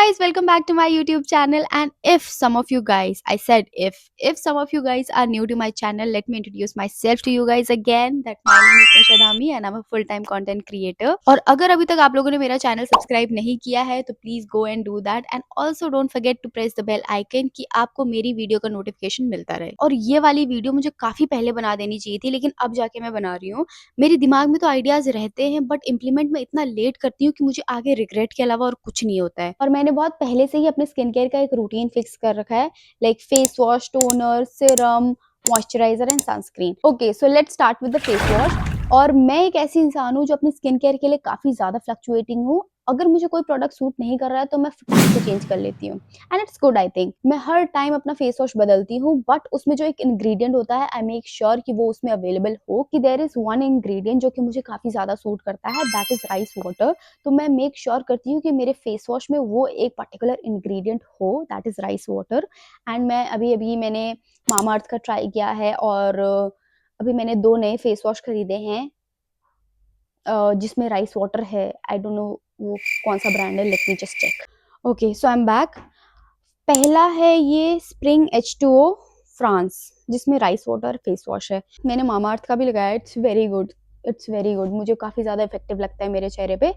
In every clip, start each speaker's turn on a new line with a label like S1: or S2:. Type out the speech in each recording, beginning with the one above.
S1: guys, welcome back to my YouTube channel. And if some of you guys, I said if some of you guys are new to my channel, let me introduce myself to you guys again. That my name is Nisha Dhami and I'm a full-time content creator. और अगर अभी तक आप लोगों ने मेरा channel subscribe नहीं किया है तो please go and do that and also don't forget to press the bell icon कि आपको मेरी वीडियो का नोटिफिकेशन मिलता रहे। और ये वाली वीडियो मुझे काफी पहले बना देनी चाहिए थी, लेकिन अब जाके मैं बना रही हूँ। मेरे दिमाग में तो आइडियाज रहते हैं बट इम्प्लीमेंट में इतना लेट करती हूँ कि मुझे आगे रिग्रेट के अलावा और कुछ नहीं होता है। और मैंने बहुत पहले से ही अपने स्किन केयर का एक रूटीन फिक्स कर रखा है, like face wash, toner, serum, moisturiser and sunscreen. Okay, so let's start with the face wash. और मैं एक ऐसी इंसान हूँ जो अपनी स्किन केयर के लिए काफी ज्यादा फ्लक्चुएटिंग हूँ। अगर मुझे कोई प्रोडक्ट सूट नहीं कर रहा है तो मैं फटाक से चेंज कर लेती हूँ and it's good. I think मैं हर टाइम अपना फेस वॉश बदलती हूँ, बट उसमें जो एक इंग्रेडिएंट होता है आई मेक श्योर कि वो उसमें अवेलेबल हो। कि देयर इज वन इंग्रेडिएंट जो कि मुझे काफी ज्यादा सूट करता है, दैट इज राइस वाटर। तो मैं मेक श्योर करती हूँ कि मेरे फेस वॉश में वो एक पर्टिकुलर इंग्रेडिएंट हो, that is rice water. And मैं अभी अभी मैंने मामा अर्थ का ट्राई किया है और अभी मैंने 2 नए फेस वॉश खरीदे हैं जिसमें राइस वाटर है। आई डोंट नो वो कौन सा ब्रांड है, let me just check. Okay, so I am back. पहला है ये स्प्रिंग H2O फ्रांस, जिसमें राइस वाटर फेस वॉश है। मैंने मामा अर्थ का भी लगाया, it's very good, it's very good. मुझे काफी ज्यादा इफेक्टिव लगता है मेरे चेहरे पे।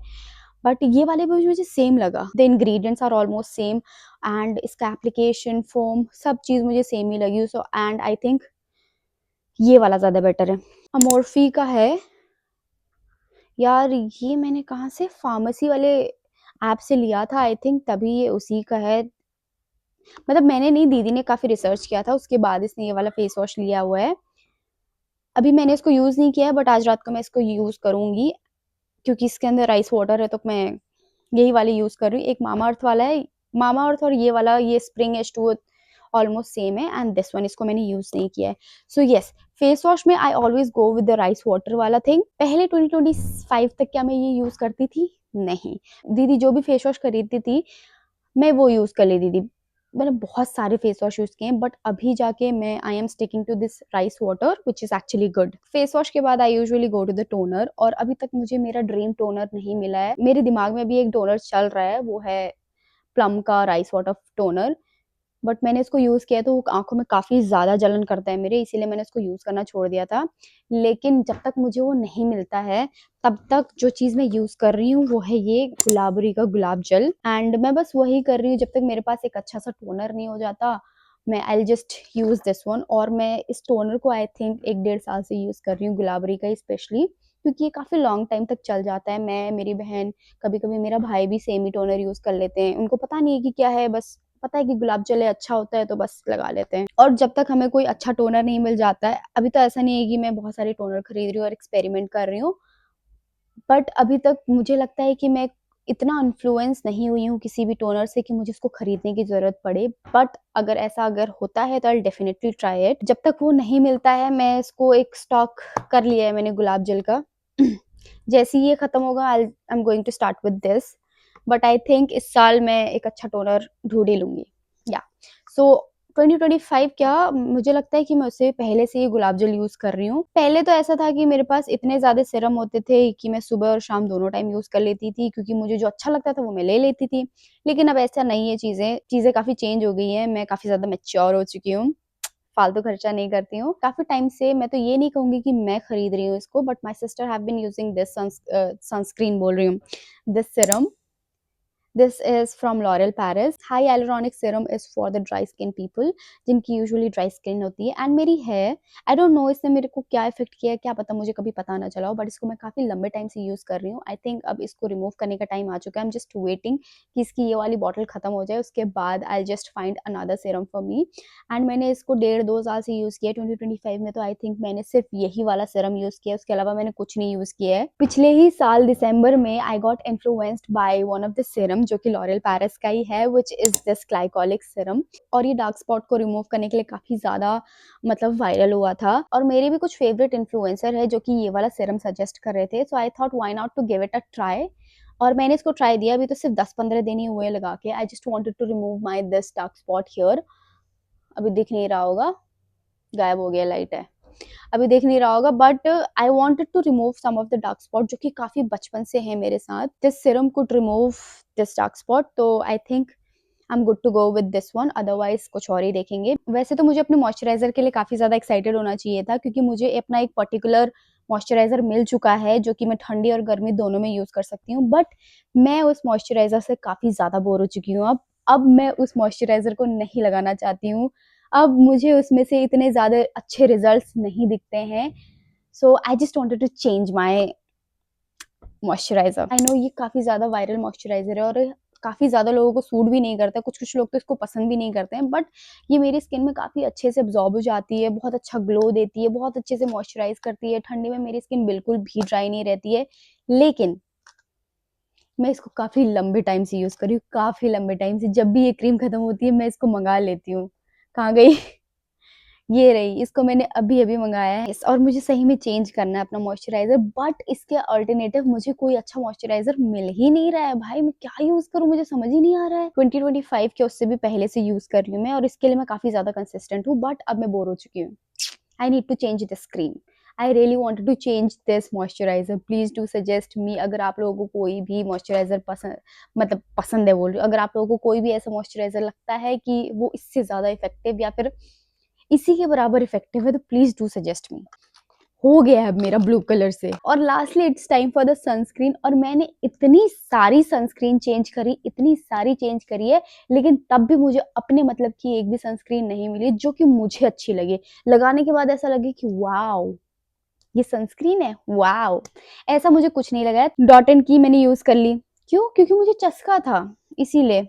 S1: बट ये वाले भी मुझे सेम लगा, the ingredients are almost same and इसका एप्लीकेशन फोम सब चीज मुझे सेम ही लगी। सो एंड आई थिंक ये वाला ज्यादा बेटर है। अमोर्फी का है यार, ये मैंने कहाँ से, फार्मेसी वाले ऐप से लिया था आई थिंक, तभी ये उसी का है। मतलब मैंने नहीं, दीदी ने काफी रिसर्च किया था, उसके बाद इसने ये वाला फेस वॉश लिया हुआ है। अभी मैंने इसको यूज नहीं किया है बट आज रात को मैं इसको यूज करूंगी क्योंकि इसके अंदर राइस वाटर है, तो मैं यही वाली यूज कर रही हूँ। एक मामा अर्थ वाला है, मामा अर्थ, और ये वाला ये स्प्रिंग H2O ऑलमोस्ट सेम है एंड दिस वन इसको मैंने यूज नहीं किया है। सो यस, फेस वॉश में I always go with the rice water वाला थिंग। पहले 2025 तक क्या मैं ये यूज करती थी? नहीं। दीदी जो भी फेस वॉश खरीदती थी मैं वो यूज कर लेती थी। मैंने बहुत सारे फेस वॉश यूज किए हैं बट अभी जाके मैं I am sticking to this rice water which is actually good. Face wash के बाद I usually go to the toner, और अभी तक मुझे मेरा ड्रीम टोनर नहीं मिला है। मेरे दिमाग में अभी एक टोनर चल रहा है, वो है प्लम का राइस वाटर टोनर। बट मैंने इसको यूज किया तो आंखों में काफी ज्यादा जलन करता है मेरे, इसीलिए मैंने इसको यूज करना छोड़ दिया था। लेकिन जब तक मुझे वो नहीं मिलता है तब तक जो चीज मैं यूज कर रही हूँ वो है ये गुलाबरी का गुलाब जल। एंड मैं बस वही कर रही हूँ, जब तक मेरे पास एक अच्छा सा टोनर नहीं हो जाता मैं I just use this one. और मैं इस टोनर को आई थिंक 1-1.5 साल से यूज कर रही हूँ, गुलाबरी का स्पेशली, क्योंकि ये काफी लॉन्ग टाइम तक चल जाता है। मैं, मेरी बहन, कभी कभी मेरा भाई भी सेम ही टोनर यूज कर लेते हैं। उनको पता नहीं है कि क्या है, बस पता है कि गुलाब जल है, अच्छा होता है तो बस लगा लेते हैं। और जब तक हमें कोई अच्छा टोनर नहीं मिल जाता है, अभी तो ऐसा नहीं है कि मैं बहुत सारे टोनर खरीद रही हूँ और एक्सपेरिमेंट कर रही हूँ, बट अभी तक मुझे लगता है कि मैं इतना इन्फ्लुएंस नहीं हुई हूँ किसी भी टोनर से कि मुझे इसको खरीदने की जरूरत पड़े। बट अगर ऐसा अगर होता है तो आई डेफिनेटली ट्राई इट। जब तक वो नहीं मिलता है मैं इसको एक स्टॉक कर लिया है मैंने गुलाब जल का। जैसे ही ये खत्म होगा I am going to start with this. But I think इस साल मैं एक अच्छा टोनर ढूंढ ही लूंगी। या सो 2025 क्या, मुझे लगता है कि मैं उससे पहले से ही गुलाब जल यूज कर रही हूँ। पहले तो ऐसा था कि मेरे पास इतने ज्यादा सीरम होते थे कि मैं सुबह और शाम दोनों टाइम यूज कर लेती थी, क्योंकि मुझे जो अच्छा लगता था वो मैं ले लेती थी। लेकिन अब ऐसा नहीं है, चीजें चीजें काफी चेंज हो गई हैं, मैं काफी ज्यादा मैच्योर हो चुकी हूँ, फालतू खर्चा नहीं करती हूँ काफी टाइम से। मैं तो ये नहीं कहूंगी कि मैं खरीद रही हूँ इसको, but my sister have been using this sunscreen बोल रही हूँ, this serum. This is from L'Oreal Paris. Hyaluronic serum is for the dry skin people, जिनकी usually dry skin होती है, and मेरी है। I don't know इसने मेरे को क्या इफेक्ट किया है, क्या पता, मुझे कभी पता ना चला हो, बट इसको मैं काफी लंबे टाइम से यूज कर रही हूँ। आई थिंक अब इसको रिमूव करने का टाइम आ चुका है। आई एम जस्ट वेटिंग कि इसकी ये वाली बॉटल खत्म हो जाए, उसके बाद I just find another serum for me. And मैंने इसको 1.5-2 साल से यूज किया। 2025 में तो आई थिंक मैंने सिर्फ यही वाला सीरम यूज किया, उसके अलावा मैंने कुछ नहीं यूज किया है। पिछले ही साल दिसंबर में आई got influenced by one of the serum जो कि लॉरियल पेरिस का ही है, which is this glycolic serum. और ये डार्क स्पॉट को रिमूव करने के लिए काफी ज्यादा मतलब वायरल हुआ था, और मेरे भी कुछ फेवरेट इन्फ्लुएंसर है जो कि ये वाला सीरम सजेस्ट कर रहे थे। So I thought why not to give it a try. और मैंने इसको ट्राई दिया, अभी तो सिर्फ 10-15 दिन ही हुए लगा के। I just wanted to remove my this dark spot here. अभी दिख नहीं रहा होगा, गायब हो गया, लाइट है। अभी देख नहीं रहा होगा, but I wanted to remove some of the dark spot जो कि काफ़ी बचपन से है मेरे साथ। This serum could remove this dark spot, तो I think I am good to go with this one, otherwise कुछ और ही देखेंगे। वैसे तो मुझे अपने मॉइस्चराइजर के लिए काफ़ी ज़्यादा एक्साइटेड होना चाहिए था, क्योंकि मुझे अपना एक पर्टिकुलर मॉइस्चराइजर मिल चुका है जो कि मैं ठंडी और गर्मी दोनों में यूज़ कर सकती हूँ, बट मैं उस मॉइस्चराइजर से काफ़ी ज़्यादा बोर हो चुकी हूँ। अब मैं उस मॉइस्चराइजर को नहीं लगाना चाहती हूँ। अब मुझे उसमें से इतने ज़्यादा अच्छे रिजल्ट्स नहीं दिखते हैं, so I just wanted to change my moisturiser. I know ये काफ़ी ज़्यादा वायरल मॉइस्चराइजर है और काफ़ी ज़्यादा लोगों को सूट भी नहीं करता, कुछ-कुछ लोग तो इसको पसंद भी नहीं करते हैं, बट ये मेरी स्किन में काफ़ी अच्छे से अब्ज़ॉर्ब हो जाती है, बहुत अच्छा ग्लो देती है, बहुत अच्छे से मॉइस्चराइज़ करती है। ठंडी में मेरी स्किन बिल्कुल भी ड्राई नहीं रहती है, लेकिन मैं इसको काफ़ी लंबे टाइम से यूज़ कर रही हूँ, काफ़ी लंबे टाइम से। जब भी ये क्रीम खत्म होती है, मैं इसको मँगा लेती हूँ। कहाँ गई? ये रही, इसको मैंने अभी-अभी मँगाया है और मुझे सही में चेंज करना है अपना मॉइस्चराइज़र, बट इसके अल्टरनेटिव मुझे कोई अच्छा मॉइस्चराइज़र मिल ही नहीं रहा है भाई, मैं क्या यूज़ करूँ मुझे समझ ही नहीं आ रहा है। 2025 के उससे भी पहले से यूज़ कर रही हूँ मैं और इसके लिए मैं काफ़ी ज़्यादा कंसिस्टेंट हूँ, बट अब मैं बोर हो चुकी हूँ। I need to change this cream. I really wanted to change this moisturiser. Please do suggest me, अगर आप लोगों को कोई भी मॉइस्चराइज़र पसंद है बोल रही हूँ, अगर आप लोगों को कोई भी ऐसा मॉइस्चराइज़र लगता है कि वो इससे ज़्यादा इफेक्टिव या फिर इसी के बराबर इफेक्टिव है, तो प्लीज डू सजेस्ट मी। हो गया है अब मेरा ब्लू कलर से। और lastly it's time for the sunscreen, और मैंने इतनी सारी सनस्क्रीन चेंज करी, इतनी सारी चेंज करी है, लेकिन तब भी मुझे अपने मतलब की एक भी सनस्क्रीन नहीं मिली जो कि मुझे अच्छी लगे। लगाने के बाद ऐसा लगे कि वाओ ये सनस्क्रीन है, वाओ। ऐसा मुझे कुछ नहीं लगा है। डॉट एंड की मैंने यूज कर ली, क्यों? क्योंकि मुझे चस्का था, इसीलिए।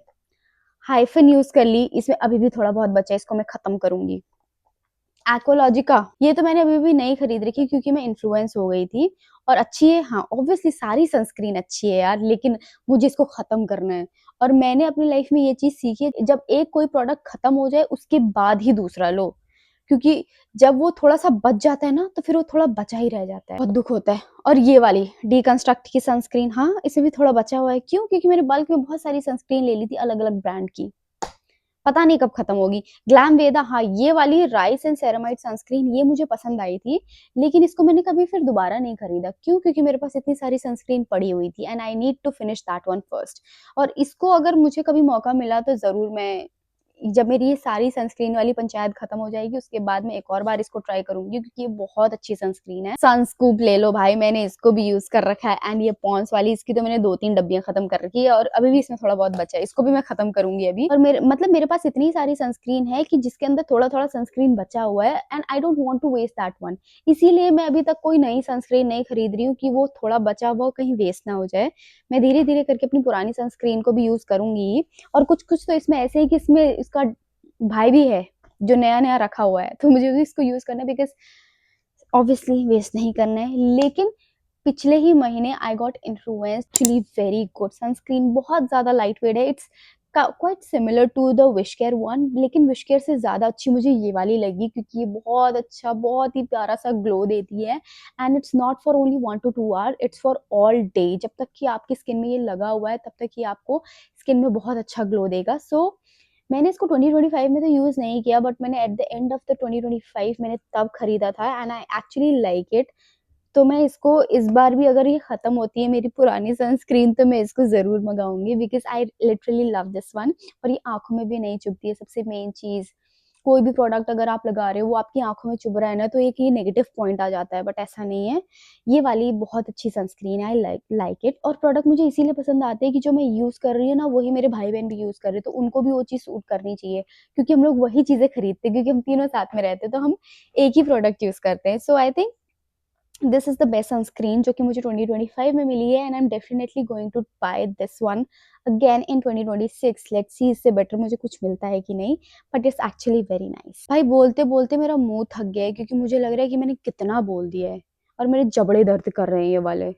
S1: हाइफन यूज कर ली, इसमें अभी भी थोड़ा बहुत बचा है, इसको मैं खत्म करूंगी। एक्वालॉजिका, ये तो मैंने अभी भी नहीं खरीद रखी क्योंकि मैं इन्फ्लुएंस हो गई थी, और अच्छी है हाँ, ऑब्वियसली सारी सनस्क्रीन अच्छी है यार, लेकिन मुझे इसको खत्म करना है। और मैंने अपनी लाइफ में ये चीज सीखी है, जब एक कोई प्रोडक्ट खत्म हो जाए उसके बाद ही दूसरा लो, क्योंकि जब वो थोड़ा सा बच जाता है ना, तो फिर वो थोड़ा बचा ही रह जाता है, बहुत दुख होता है। और ये वाली डीकंस्ट्रक्ट की सनस्क्रीन, हाँ इसमें भी थोड़ा बचा हुआ है, क्यों? क्योंकि मेरे बल्क में बहुत सारी सनस्क्रीन ले ली थी अलग अलग ब्रांड की, पता नहीं कब खत्म होगी। ग्लैम वेदा, हाँ ये वाली राइस एंड सेरामाइड सनस्क्रीन ये मुझे पसंद आई थी, लेकिन इसको मैंने कभी फिर दोबारा नहीं खरीदा, क्यों? क्योंकि मेरे पास इतनी सारी सनस्क्रीन पड़ी हुई थी and I need to finish that one first. और इसको अगर मुझे कभी मौका मिला तो जरूर मैं, जब मेरी ये सारी सनस्क्रीन वाली पंचायत खत्म हो जाएगी उसके बाद मैं एक और बार इसको ट्राई करूंगी, क्योंकि ये बहुत अच्छी सनस्क्रीन है। सनस्कूप ले लो भाई, मैंने इसको भी यूज कर रखा है, एंड ये पॉन्स वाली इसकी तो मैंने 2-3 डब्बियां खत्म कर रखी है और अभी भी इसमें थोड़ा बहुत बचा है, इसको भी मैं खत्म करूंगी अभी। और मेरे पास इतनी सारी सनस्क्रीन है कि जिसके अंदर थोड़ा थोड़ा सनस्क्रीन बचा हुआ है, and I don't want to waste that one. इसीलिए मैं अभी तक कोई नई सनस्क्रीन नहीं खरीद रही हूँ कि वो थोड़ा बचा हुआ कहीं वेस्ट ना हो जाए। मैं धीरे धीरे करके अपनी पुरानी सनस्क्रीन को भी यूज करूंगी। और कुछ कुछ तो इसमें ऐसे है कि इसमें इसका भाई भी है जो नया नया रखा हुआ है, तो मुझे भी इसको यूज करना है, बिकॉज ऑब्वियसली वेस्ट नहीं करना है। लेकिन पिछले ही महीने I got influenced, actually very good sunscreen, बहुत ज्यादा लाइट वेट है, it's quite similar to the wish care one, लेकिन विश केयर से ज्यादा अच्छी मुझे ये वाली लगी, क्योंकि ये बहुत अच्छा, बहुत ही प्यारा सा ग्लो देती है, and it's not for only 1 to 2 hour, it's for all day. जब तक कि आपकी स्किन में ये लगा हुआ है तब तक ही आपको स्किन में बहुत अच्छा ग्लो देगा। सो मैंने इसको 2025 में तो यूज नहीं किया, बट मैंने at the end of the 2025 मैंने तब खरीदा था, and I actually like it. तो मैं इसको इस बार भी, अगर ये खत्म होती है मेरी पुरानी सनस्क्रीन, तो मैं इसको जरूर मंगाऊंगी, because I literally love this one. और ये आंखों में भी नहीं चुभती है, सबसे मेन चीज। कोई भी प्रोडक्ट अगर आप लगा रहे हो वो आपकी आंखों में चुभ रहा है ना, तो एक ये नेगेटिव पॉइंट आ जाता है, बट ऐसा नहीं है। ये वाली बहुत अच्छी सनस्क्रीन है, आई लाइक इट। और प्रोडक्ट मुझे इसीलिए पसंद आते हैं कि जो मैं यूज कर रही हूँ ना, वही मेरे भाई बहन भी यूज कर रहे हैं, तो उनको भी वो चीज सूट करनी चाहिए, क्योंकि हम लोग वही चीजें खरीदते हैं, क्योंकि हम तीनों साथ में रहते हैं, तो हम एक ही प्रोडक्ट यूज करते हैं। So I think this is the best sunscreen जो कि मुझे 2025 में मिली है, and I am definitely going to buy this one again in 2026। Let's see इससे बेटर मुझे कुछ मिलता है कि नहीं, but it's actually very nice. भाई बोलते बोलते मेरा मुंह थक गया है, क्योंकि मुझे लग रहा है कि मैंने कितना बोल दिया है और मेरे जबड़े दर्द कर रहे हैं ये वाले।